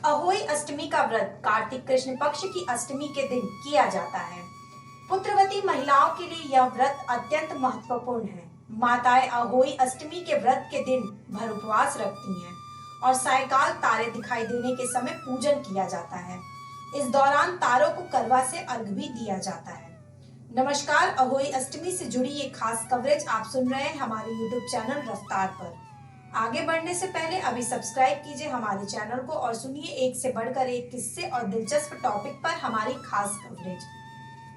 अहोई अष्टमी का व्रत कार्तिक कृष्ण पक्ष की अष्टमी के दिन किया जाता है। पुत्रवती महिलाओं के लिए यह व्रत अत्यंत महत्वपूर्ण है। माताएं अहोई अष्टमी के व्रत के दिन भर उपवास रखती हैं और सायकाल तारे दिखाई देने के समय पूजन किया जाता है। इस दौरान तारों को करवा से अर्घ भी दिया जाता है। नमस्कार, अहोई अष्टमी से जुड़ी ये खास कवरेज आप सुन रहे हैं हमारे YouTube चैनल रफ्तार पर। आगे बढ़ने से पहले अभी सब्सक्राइब कीजिए हमारे चैनल को और सुनिए एक से बढ़कर एक किस्से और दिलचस्प टॉपिक पर हमारी खास कवरेज।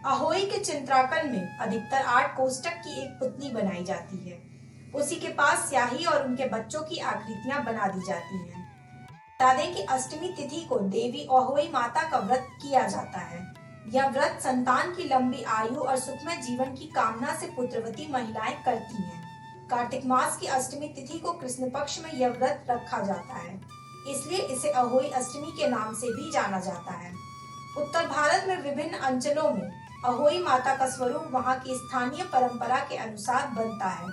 अहोई के चित्रांकन में अधिकतर 8 कोष्ठक की एक पुतली बनाई जाती है। उसी के पास स्याही और उनके बच्चों की आकृतियां बना दी जाती हैं। बता दें कि अष्टमी तिथि को देवी अहोई माता का व्रत किया जाता है। यह व्रत संतान की लंबी आयु और सुखमय जीवन की कामना से पुत्रवती महिलाएं करती हैं। कार्तिक मास की अष्टमी तिथि को कृष्ण पक्ष में यह व्रत रखा जाता है, इसलिए इसे अहोई अष्टमी के नाम से भी जाना जाता है। उत्तर भारत में विभिन्न अंचलों में अहोई माता का स्वरूप वहां की स्थानीय परंपरा के अनुसार बनता है।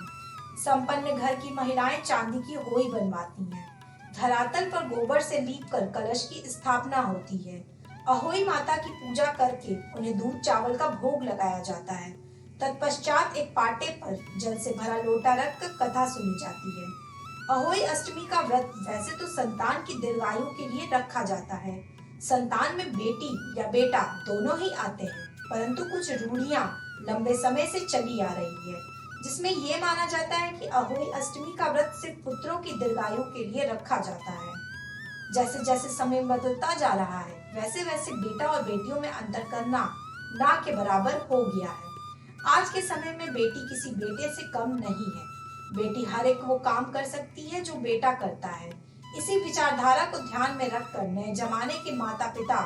संपन्न घर की महिलाएं चांदी की होई बनवाती हैं। धरातल पर गोबर से लीपकर कलश की स्थापना होती है। अहोई माता की पूजा करके उन्हें दूध चावल का भोग लगाया जाता है। तत्पश्चात एक पाटे पर जल से भरा लोटा रखकर कथा सुनी जाती है। अहोई अष्टमी का व्रत वैसे तो संतान की दीर्घायु के लिए रखा जाता है। संतान में बेटी या बेटा दोनों ही आते हैं, परंतु कुछ रूढ़ियां लंबे समय से चली आ रही है, जिसमें ये माना जाता है कि अहोई अष्टमी का व्रत सिर्फ पुत्रों की दीर्घायु के लिए रखा जाता है। जैसे जैसे समय बदलता जा रहा है, वैसे वैसे बेटा और बेटियों में अंतर करना ना के बराबर हो गया है। आज के समय में बेटी किसी बेटे से कम नहीं है। बेटी हर एक वो काम कर सकती है जो बेटा करता है। इसी विचारधारा को ध्यान में रखकर नए जमाने के माता पिता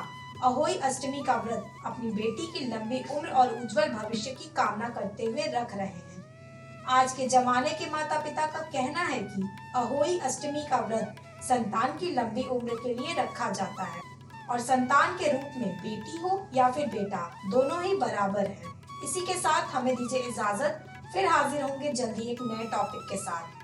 अहोई अष्टमी का व्रत अपनी बेटी की लंबी उम्र और उज्जवल भविष्य की कामना करते हुए रख रहे हैं। आज के जमाने के माता पिता का कहना है कि अहोई अष्टमी का व्रत संतान की लंबी उम्र के लिए रखा जाता है और संतान के रूप में बेटी हो या फिर बेटा, दोनों ही बराबर है। इसी के साथ हमें दीजिए इजाजत। फिर हाजिर होंगे जल्दी एक नए टॉपिक के साथ।